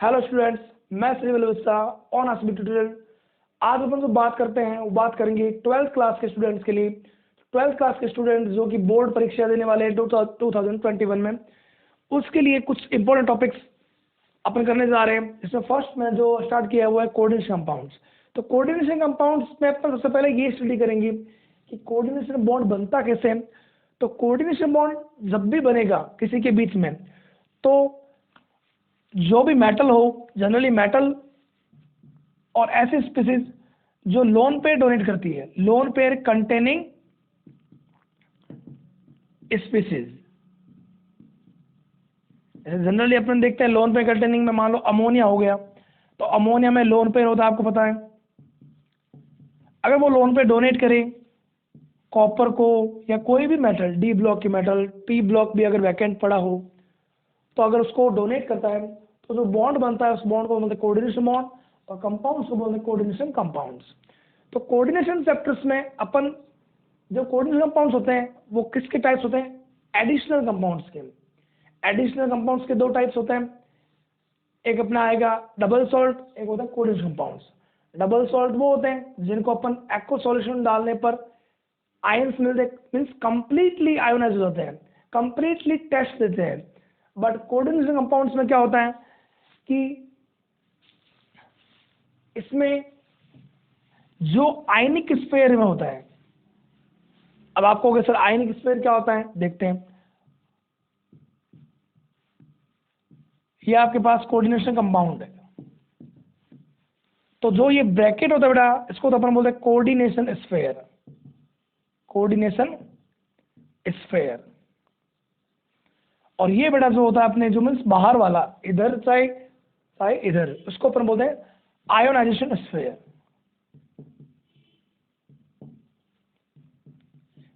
Hello students, मैं श्री विश्वा on आसबी tutorial. आज अपन जो बात करते हैं वो बात करेंगे 12th क्लास के स्टूडेंट्स के लिए। 12th क्लास के स्टूडेंट्स जो कि बोर्ड परीक्षा देने वाले हैं 2021 में, उसके लिए कुछ इंपॉर्टेंट टॉपिक्स अपन करने जा रहे हैं। इसमें फर्स्ट में जो स्टार्ट किया हुआ है कोऑर्डिनेशन कंपाउंड्स। तो कोऑर्डिनेशन कंपाउंड्स में अपन सबसे पहले ये स्टडी करेंगे कि कोऑर्डिनेशन बॉन्ड बनता कैसे है। तो कोऑर्डिनेशन बॉन्ड जब भी बनेगा किसी के बीच में, तो जो भी मेटल हो, जनरली मेटल और ऐसी स्पीसीज जो लोन पेयर डोनेट करती है, lone pair containing species. Generally अपन देखते हैं लोन पेयर कंटेनिंग में मान लो अमोनिया हो गया, तो अमोनिया में लोन पेयर होता है, आपको पता है। अगर वो लोन पेयर डोनेट करे कॉपर को या कोई भी मेटल, डी ब्लॉक की मेटल, पी ब्लॉक भी अगर वैकेंट पड़ा हो, तो अगर उसको डोनेट करता है तो जो बॉन्ड बनता है उस बॉन्ड को बोलते हैं कोऑर्डिनेशन बॉन्ड, और कंपाउंड्स को बोलते हैं कोऑर्डिनेशन कंपाउंड्स। तो कोऑर्डिनेशन चैप्टर्स में अपन जो कोऑर्डिनेशन कंपाउंड्स होते हैं वो किसके टाइप्स होते हैं? एडिशनल कंपाउंड्स के। एडिशनल कंपाउंड्स के दो टाइप्स होते हैं, एक अपना आएगा डबल सॉल्ट, एक होता है कोऑर्डिनेशन कंपाउंड्स। डबल सॉल्ट वो होते हैं जिनको अपन एक्व सॉल्यूशन डालने पर आयंस मिलते, मीन्स कंप्लीटली आयोनाइज होते हैं, कंप्लीटली टेस्ट देते हैं। बट कोऑर्डिनेशन कंपाउंड्स में क्या होता है कि इसमें जो आयनिक स्फीयर में होता है, अब आपको कहोगे सर आयनिक स्फीयर क्या होता है, देखते हैं। ये आपके पास कोऑर्डिनेशन कंपाउंड है, तो जो ये ब्रैकेट होता है बेटा, इसको तो अपन बोलते हैं कोऑर्डिनेशन स्फीयर। Coordination sphere. और ये बेटा जो होता है अपने जो मीन्स बाहर वाला, इधर चाहे इधर, उसको अपन बोलते हैं आयोनाइजेशन स्फीयर।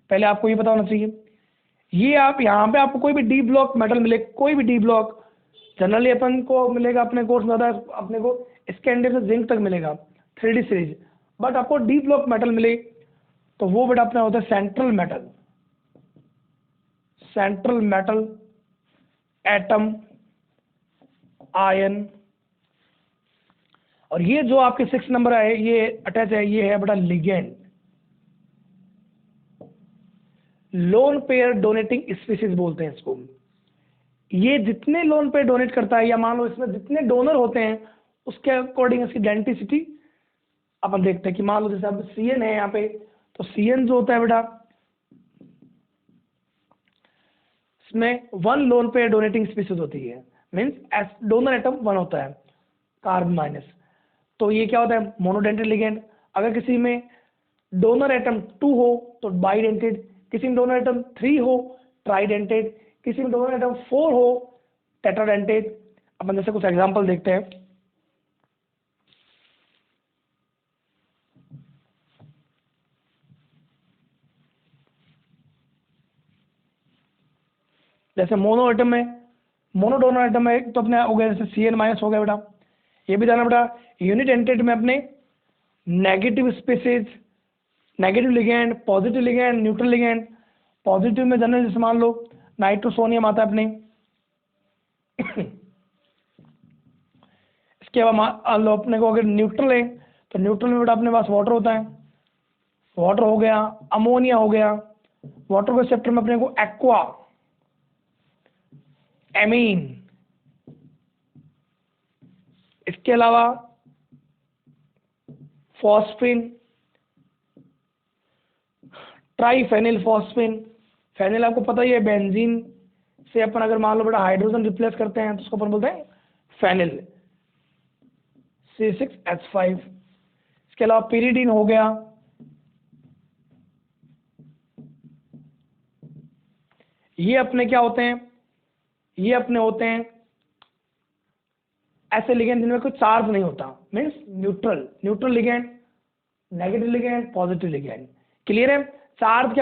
पहले आपको ये पता होना चाहिए, ये आप यहाँ पे आपको कोई भी डी ब्लॉक मेटल मिले, कोई भी डी ब्लॉक, जनरली अपन को मिलेगा अपने कोर्स में ज्यादा, अपने को स्कैंडियम से जिंक तक मिलेगा 3D सीरीज। बट आपको डी ब्लॉक मेटल मिले तो वो बेटा अपना होता है central metal. Central metal, atom, ion. और ये जो आपके 6 नंबर है, ये अटैच है, ये है बेटा ligand, lone pair donating species बोलते हैं इसको। ये जितने लोन पेयर डोनेट करता है, या मान लो इसमें जितने डोनर होते हैं, उसके अकॉर्डिंग इसकी डेंसिटी अपन देखते हैं कि मान लो जैसे अब CN है यहाँ पे, तो CN जो होता है बेटा, इसमें 1 लोन पेयर डोनेटिंग स्पीसीज होती है, मीन्स डोनर एटम 1 होता है, कार्बन माइनस। तो ये क्या होता है? Monodentate ligand. अगर किसी में डोनर एटम 2 हो तो बाइडेंटेड, किसी में डोनर एटम 3 हो ट्राइडेंटेड, किसी में डोनर एटम 4 हो टेट्राडेंटेड। अपन जैसे कुछ एग्जांपल देखते हैं। जैसे मोनो एटम में, मोनो डोनर एटम में तो अपने हो गया जैसे CN माइनस हो गया बेटा। ये भी जाना बेटा, यूनिट एंटेड में अपने negative species, negative ligand, positive ligand, neutral ligand. Positive में जनरल जैसे मान लो नाइट्रोसोनियम आता है अपने। इसके बाद मान लो अपने को अगर न्यूट्रल है, तो न्यूट्रल में बेटा अपने पास वाटर होता है, वाटर हो गया, अमोनिया हो गया। वाटर के सेक्टर में अपने को एक्वा, एमीन, इसके अलावा फॉस्फिन, ट्राइफेनिल फॉस्फिन। फेनिल आपको पता ही है, बेंजीन से अपन अगर मान लो बेटा हाइड्रोजन रिप्लेस करते हैं तो उसको अपन बोलते हैं फेनिल, C6H5। इसके अलावा पिरिडीन हो गया। ये अपने क्या होते हैं? ये अपने होते हैं ऐसे लिगेंड जिनमें कोई चार्ज नहीं होता, means neutral. Neutral ligand, negative ligand, positive ligand. Clear है? चार्ज के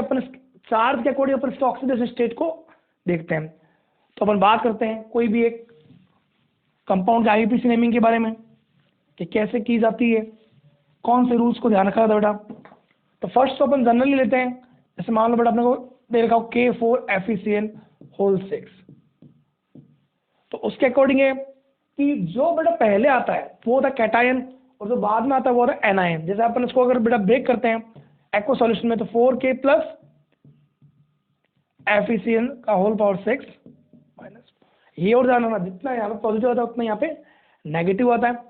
अकॉर्डिंग अपन इसके ऑक्सीडेशन स्टेट को देखते हैं। तो अपन बात करते हैं कोई भी एक कंपाउंड के IUPAC नेमिंग के बारे में कि कैसे की जाती है, कौन से रूल्स को ध्यान रखा जाता है बेटा। तो फर्स्ट तो अपन जनरली लेते हैं, जैसे मान लो बेटा अपने को दे रखा हो K4FeCN6, तो उसके अकॉर्डिंग है कि जो बेटा पहले आता है वो होता है कैटायन और जो बाद में आता है वो होता है एनायन। जैसे अपन इसको अगर बेटा ब्रेक करते हैं एक्वा सॉल्यूशन में तो 4K प्लस FeCN का होल पावर 6 माइनस, ये और जाना ना, जितना यहाँ पे पॉजिटिव आता है उतना यहाँ पे नेगेटिव आता है।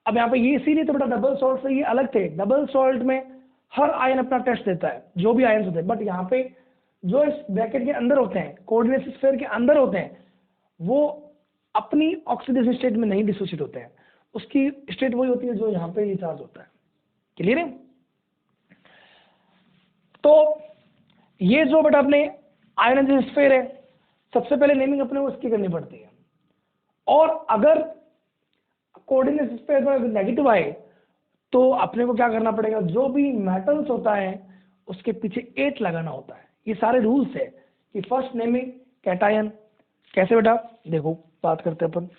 अब यहाँ पे ये इसीलिए तो बेटा डबल सॉल्ट से ये अलग थे, डबल सॉल्ट में हर आयन अपना टेस्ट देता है जो भी आयन होते हैं, बट यहाँ पे जो इस ब्रैकेट के अंदर होते हैं कोऑर्डिनेट स्फीयर के अंदर होते हैं वो अपनी ऑक्सीडेशन स्टेट में नहीं डिसोसिएट होते हैं, उसकी स्टेट वही होती है जो यहाँ पे ये चार्ज होता है। क्लियर है? तो ये जो बेटा अपने आयनाइजेशन स्फीयर है सबसे पहले नेमिंग अपने को इसकी करनी पड़ती है, और अगर कोऑर्डिनेट स्फीयर में नेगेटिव आए तो अपने को क्या करना पड़ेगा, जो भी मेटल्स होता है उसके पीछे 8 लगाना होता है। ये सारे रूल्स है कि फर्स्ट नेमिंग कैटायन कैसे बेटा, देखो बात करते हैं अपन।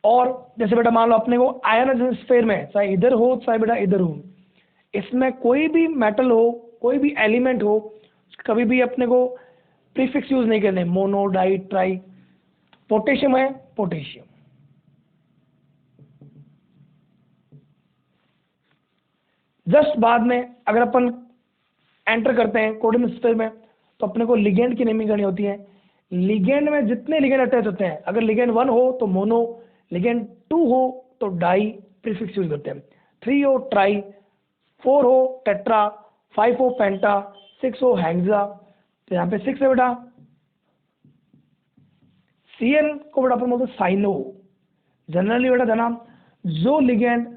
और जैसे बेटा मान लो अपने को आयनाइजेशन स्फीयर में चाहे इधर हो चाहे बेटा इधर हो, इसमें कोई भी मेटल हो कोई भी एलिमेंट हो कभी भी अपने को प्रीफिक्स यूज नहीं करने, मोनो डाई ट्राई। पोटेशियम है पोटेशियम, जस्ट बाद में अगर अपन एंटर करते हैं कोऑर्डिनेट स्फीयर में तो अपने को लिगेंड की नेमिंग करनी होती है। लिगेंड में जितने लिगेंड अटैच होते हैं, अगर लिगेंड 1 हो तो मोनो, लिगेंड 2 हो तो डाई प्रीफिक्स यूज करते हैं, 3 हो ट्राई, 4 हो टेट्रा, 5 हो पेंटा, 6 हो हेक्सा। तो यहाँ पे 6 है बेटा CN को बेटा अपन बोलते हैं साइनो। जनरली बेटा जना जो लिगेंड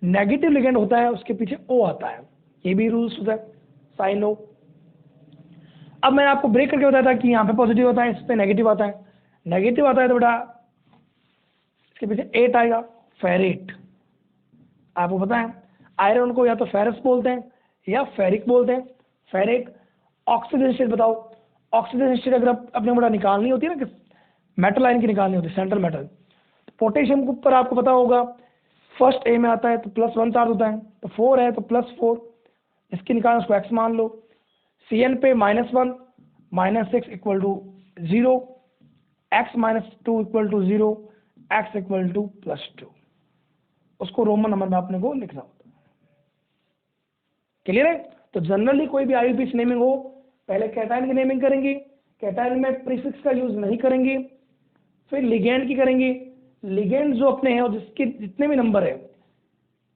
नेगेटिव लिगेंड होता है उसके पीछे O आता है, ये भी रूल्स होता है साइनो। अब मैंने आपको ब्रेक करके बताया था कि यहाँ पे पॉजिटिव होता है इस पे नेगेटिव आता है, नेगेटिव आता है तो बेटा इसके पीछे 8 आएगा फेरेट। आपको पता है आयरन को या तो फेरस बोलते हैं या फेरिक बोलते हैं। फेरेट ऑक्सीडेशन स्टेट बताओ, ऑक्सीडेशन स्टेट अगर अपने बेटा निकालनी होती है ना कि मेटल आयन की निकालनी होती है सेंट्रल मेटल, पोटेशियम के ऊपर आपको पता होगा फर्स्ट ए में आता है तो +1 चार्ज होता है, तो 4 है तो +4, इसकी निकालना उसको x मान लो। CN पे -1 -6 equal to 0, x -2 equal to 0, x equal to +2, उसको रोमन नंबर में अपने को लिखना होता है। क्लियर है? तो जनरली कोई भी IUPAC नेमिंग हो पहले कैटायन की नेमिंग करेंगे, कैटायन में प्रीफिक्स का यूज नहीं करेंगे, फिर लिगेंड की करेंगे। लिगेंड जो अपने हैं और जिसके जितने भी नंबर है,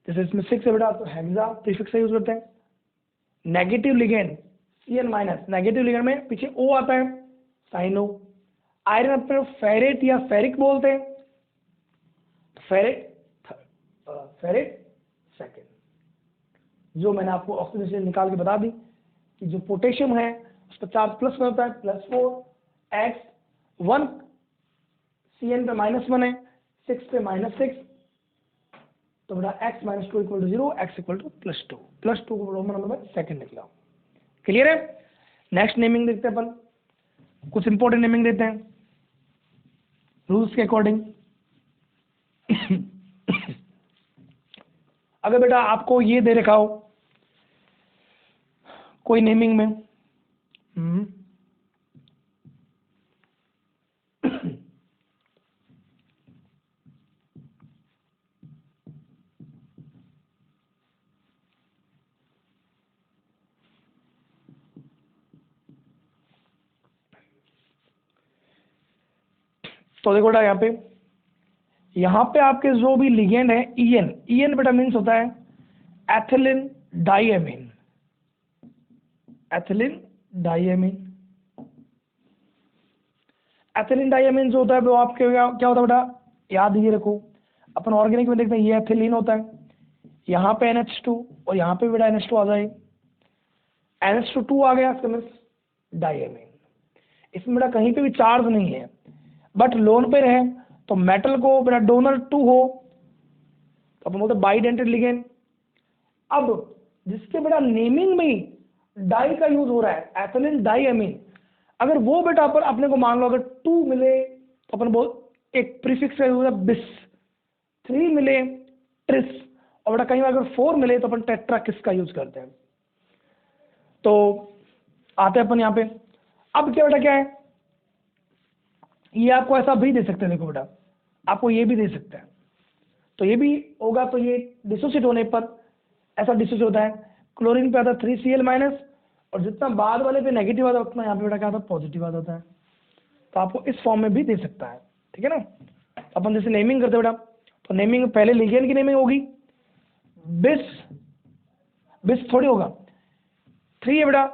जैसे इसमें 6 है बेटा तो हेक्सा प्रीफिक्स का यूज करते हैं। Negative ligand CN minus, negative ligand में पीछे O आता है साइनो। आयरन अपने फेरेट या फेरिक बोलते हैं, फेरेट सेकेंड। जो मैंने आपको ऑक्सीडेशन निकाल के बता दी कि जो पोटेशियम है उस पर चार्ज प्लस में होता है +4, x 1 CN पे -1 है, 6 पे -6, तो बेटा x -2 equal to 0, x equal to +2, +2 को रोमन नंबर में सेकंड निकला। क्लियर है? नेक्स्ट नेमिंग देखते हैं अपन, कुछ इंपॉर्टेंट नेमिंग देते हैं रूल्स के अकॉर्डिंग। अगर बेटा आपको ये दे रखा हो कोई नेमिंग में तो देखो बेटा यहाँ पे आपके जो भी लिगेंड है EN बेटा मीन्स होता है ethylene diamine, ethylene diamine. Ethylene diamine जो होता है वो आपके क्या होता है बेटा, याद ये रखो, अपन ऑर्गेनिक में देखते हैं ये एथिलीन होता है, यहाँ पे NH2 और यहाँ पे बेटा NH2 आ जाए, NH2 आ गया इसका मीन्स डाइएमीन। इसमें बेटा कहीं पे भी चार्ज नहीं है बट लोन पे रहे तो मेटल को बेटा डोनर 2 हो तो अपन बोलते बाइडेंटेड लिगेंड। अब जिसके बेटा नेमिंग में डाई का यूज हो रहा है एथिलीन डाइएमीन, अगर वो बेटा पर अपने को मान लो अगर 2 मिले तो अपन बोल एक प्रीफिक्स का यूज है बिस, 3 मिले ट्रिस, और बेटा कहीं अगर 4 मिले तो अपन टेट्रा किस का यूज करते हैं। तो आते हैं अपन यहाँ पे। अब क्या बेटा क्या है, ये आपको ऐसा भी दे सकते हैं, देखो बेटा आपको ये भी दे सकता है, तो ये भी होगा, तो ये डिसोसिएट होने पर ऐसा डिसोसिएट होता है, क्लोरीन पे आता है 3Cl माइनस, और जितना बाद वाले पे नेगेटिव आता है उतना यहाँ पे बेटा क्या आता है, पॉजिटिव आ जाता है। तो आपको इस फॉर्म में भी दे सकता है, ठीक है ना। अपन जैसे नेमिंग करते बेटा, तो नेमिंग पहले लिगेंड की नेमिंग होगी, बिस बिस थोड़ी होगा, 3 है बेटा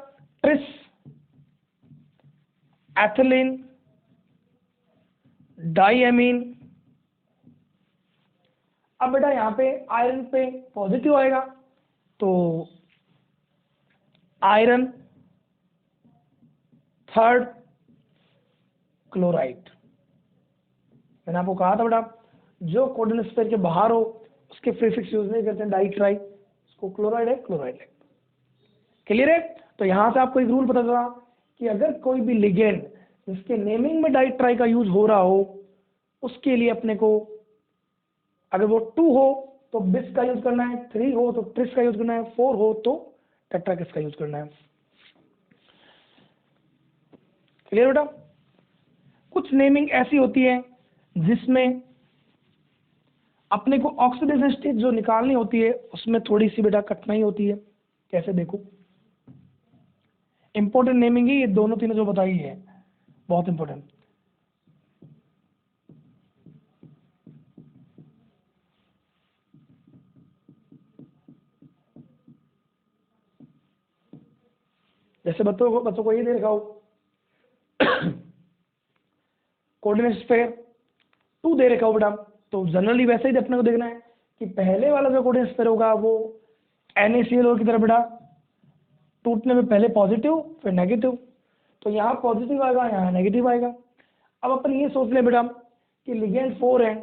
ट्रिस एथिलीन डाइएमीन। अब बेटा यहाँ पे आयरन पे पॉजिटिव आएगा, तो आयरन 3rd क्लोराइड। मैंने आपको कहा था बेटा जो कोऑर्डिनेट स्फीयर के बाहर हो उसके प्रीफिक्स यूज नहीं करते हैं, डाई ट्राई, उसको क्लोराइड है क्लोराइड है। क्लियर है। तो यहाँ से आपको एक रूल पता चला कि अगर कोई भी लिगेंड जिसके नेमिंग में डाई ट्राई का यूज हो रहा हो, उसके लिए अपने को अगर वो 2 हो तो बिस का यूज करना है, 3 हो तो ट्रिस का यूज करना है, 4 हो तो टेट्राकिस का यूज करना है। क्लियर बेटा। कुछ नेमिंग ऐसी होती है जिसमें अपने को ऑक्सीडेशन स्टेट जो निकालनी होती है उसमें थोड़ी सी बेटा कठिनाई होती है। कैसे देखो, इंपॉर्टेंट नेमिंग है ये दोनों तीनों जो बताई है, बहुत इंपॉर्टेंट। जैसे बच्चों को ये दे रखा हो कोऑर्डिनेट स्फीयर 2 दे रखा हो बेटा, तो जनरली वैसे ही अपने को देखना है कि पहले वाला जो कोऑर्डिनेट स्फीयर होगा वो NaCl की तरह बेटा टूटने में पहले पॉजिटिव फिर नेगेटिव, तो यहाँ पॉजिटिव आएगा यहाँ नेगेटिव आएगा। अब अपन ये सोच ले बेटा कि लिगेंड 4 है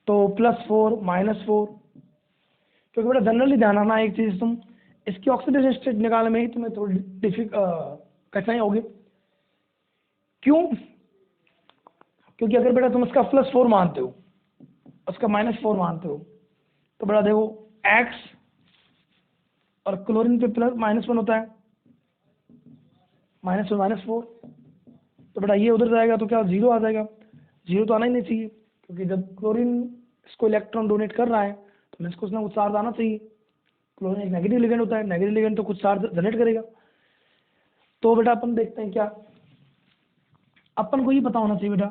तो +4 -4, क्योंकि बेटा जनरली ध्यान रखना एक चीज, तुम इसकी ऑक्सीडेशन स्टेट निकालने में ही तुम्हें थोड़ी कठिनाई होगी। क्यों? क्योंकि अगर बेटा तुम इसका +4 मानते हो उसका -4 मानते हो तो बेटा देखो X और क्लोरीन पे +-1 होता है, -1 -4, तो बेटा ये उधर जाएगा तो क्या 0 आ जाएगा। 0 तो आना ही नहीं चाहिए, क्योंकि जब क्लोरीन इसको इलेक्ट्रॉन डोनेट कर रहा है तो इसको कुछ ना कुछ चार्ज आना चाहिए। क्लोरीन एक नेगेटिव लिगेंड होता है, नेगेटिव लिगेंड तो कुछ चार्ज जनरेट करेगा। तो बेटा अपन देखते हैं क्या, अपन को ये पता होना चाहिए बेटा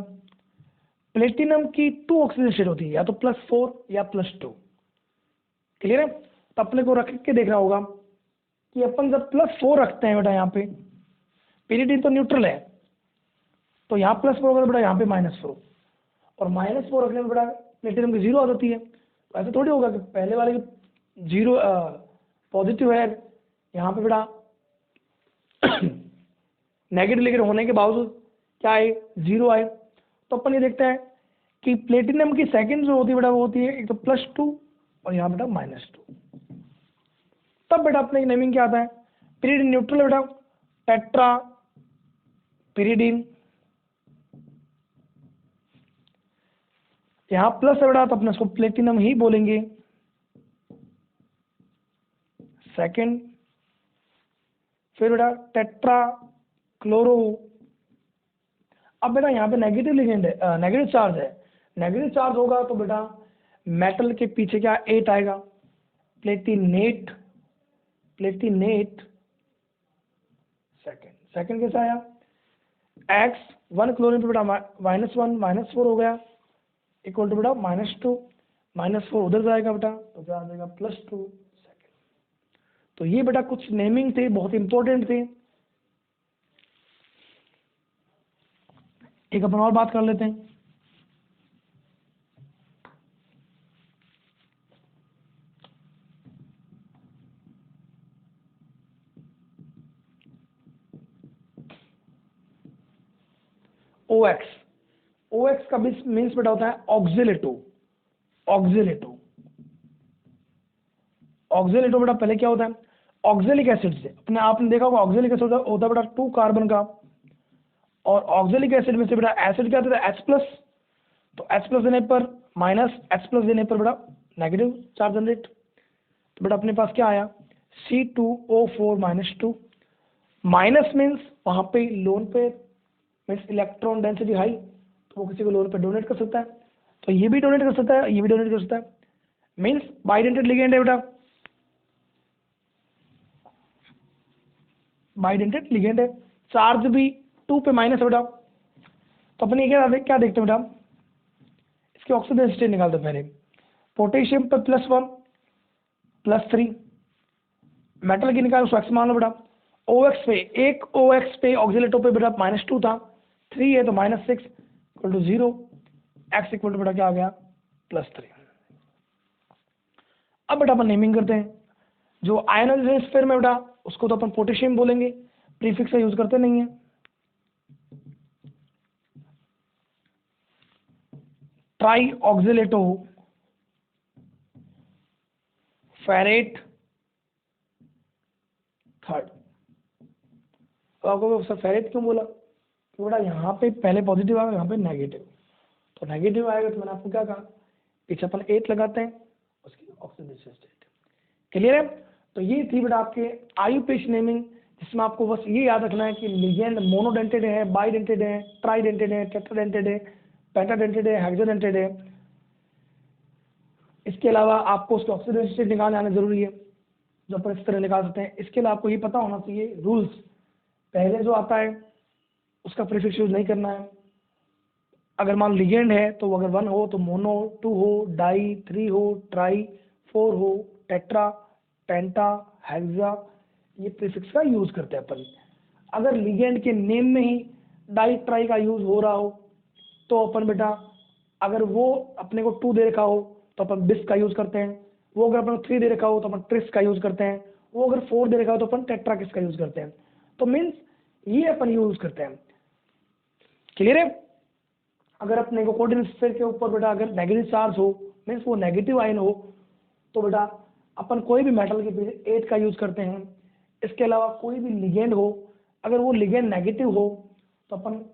प्लेटिनम की 2 ऑक्सीजन स्टेट होती है, या तो +4 या +2। क्लियर है। तो अपने को रख के देखना होगा कि अपन जब +4 रखते हैं बेटा यहाँ पे, pyridine तो न्यूट्रल है तो यहाँ +4 होगा तो बेटा यहाँ पे -4, और -4 रखने में बेटा प्लेटिनम की 0 आ जाती है। तो ऐसा थोड़ी होगा कि पहले वाले की 0 पॉजिटिव है, यहाँ पे बेटा नेगेटिव लिगेंड होने के बावजूद क्या आए 0 आए। तो अपन ये देखते हैं कि प्लेटिनम की सेकंड जो होती है बेटा वो होती है एक तो +2 और यहाँ बेटा -2। तब बेटा अपने नेमिंग क्या आता है, pyridine न्यूट्रल है बेटा, टेट्रा pyridine, यहाँ प्लस है बेटा तो अपने इसको प्लेटिनम ही बोलेंगे। सेकंड, फिर बेटा टेट्रा क्लोरो। अब बेटा यहाँ पे नेगेटिव लिगेंड है, नेगेटिव चार्ज है, नेगेटिव चार्ज होगा तो बेटा मेटल के पीछे क्या 8 आएगा, प्लेटिनेट, प्लेटिनेट। सेकंड कैसा आया, X 1 क्लोरीन पे बेटा -1 -4 हो गया, इक्वल टू बेटा -2, -4 उधर जाएगा बेटा तो क्या आ जाएगा +2 सेकंड। तो ये बेटा कुछ नेमिंग थे, बहुत इंपॉर्टेंट थे। एक अपन और बात कर लेते हैं। OX का भी मीन्स बेटा होता है ऑक्सिलेटो। ऑक्सिलेटो ऑक्सिलेटो बेटा पहले क्या होता है, ऑक्जेलिक एसिड से, अपने आपने देखा होगा ऑक्जेलिक एसिड होता है बेटा 2 कार्बन का, और ऑक्जेलिक एसिड में से बेटा एसिड क्या होता है H+, तो H+ देने पर माइनस, H+ देने पर बेटा नेगेटिव चार्ज जनरेट। तो बेटा अपने पास क्या आया C2O4-2। माइनस मीन्स वहाँ पे लोन पे मीन्स इलेक्ट्रॉन डेंसिटी हाई, तो वो किसी को लोन पे डोनेट कर सकता है। तो ये भी डोनेट कर सकता है, ये भी डोनेट कर सकता है, मीन्स बाइडेंटेड लिगेंड है बेटा, बाइडेंटेड लिगेंड है। चार्ज भी 2 पे माइनस है बेटा। तो अपने क्या देखते हैं बेटा, इसकी ऑक्सीजन स्टेट निकालते हैं पहले। पोटेशियम पे +1 +3, मेटल की निकाल उसको x मान लो बेटा। OX पे एक OX पे ऑक्सीलेटो पे बेटा -2 था, 3 है तो -6 equal to 0, x equal to बेटा क्या आ गया +3। अब बेटा अपन नेमिंग करते हैं। जो आयनाइजेशन स्फीयर में बेटा उसको तो अपन पोटेशियम बोलेंगे, प्रीफिक्स यूज करते नहीं है। Tri oxalato ferrate third. तो आपको सर फेरेट क्यों बोला, तो बेटा यहाँ पे पहले पॉजिटिव आएगा, यहाँ पे नेगेटिव, तो नेगेटिव आएगा तो मैंने आपको क्या कहा, पीछे अपन 8 लगाते हैं, उसकी ऑक्सीडेशन स्टेट। क्लियर है। तो ये थी बेटा आपके आयुपेश नेमिंग, जिसमें आपको बस ये याद रखना है कि लिगेंड मोनोडेंटेड है, बाइडेंटेड है, ट्राइडेंटेड है, टेट्राडेंटेड है, पेंटाडेंटेड है, हेक्साडेंटेड है। इसके अलावा आपको उसके ऑक्सीडेशन स्टेट निकालने आना जरूरी है, जो अपन इस तरह निकाल सकते हैं। इसके अलावा आपको ये पता होना चाहिए रूल्स, पहले जो आता है उसका प्रीफिक्स यूज नहीं करना है। अगर मान लिगेंड है तो अगर 1 हो तो मोनो, 2 हो डाई, 3 हो ट्राई, 4 हो टेट्रा, पेंटा, हेक्सा, ये प्रीफिक्स का यूज करते हैं अपन। अगर लिगेंड के नेम में ही डाई ट्राई का यूज हो रहा हो तो अपन बेटा, अगर वो अपने को 2 दे रखा हो तो अपन बिस का यूज करते हैं, वो अगर अपन को 3 दे रखा हो तो अपन ट्रिस का यूज करते हैं, वो अगर 4 दे रखा हो तो अपन टेट्राकिस का यूज करते हैं। तो मीन्स ये अपन यूज करते हैं। क्लियर है। अगर अपने को कोऑर्डिनेट स्फीयर के ऊपर बेटा अगर नेगेटिव चार्ज हो, मीन्स वो नेगेटिव आयन हो, तो बेटा अपन कोई भी मेटल के पीछे 8 का यूज करते हैं। इसके अलावा कोई भी लिगेंड हो, अगर वो लिगेंड नेगेटिव हो तो अपन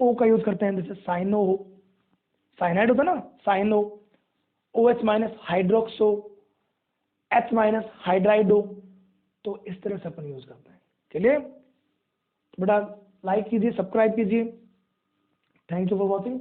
O का यूज करते हैं, जैसे साइनो हो, साइनाइड होता है ना, cyano, OH- hydroxo, H- hydride हो, तो इस तरह से अपन यूज करते हैं। चलिए बेटा, लाइक कीजिए, सब्सक्राइब कीजिए। Thank you for watching.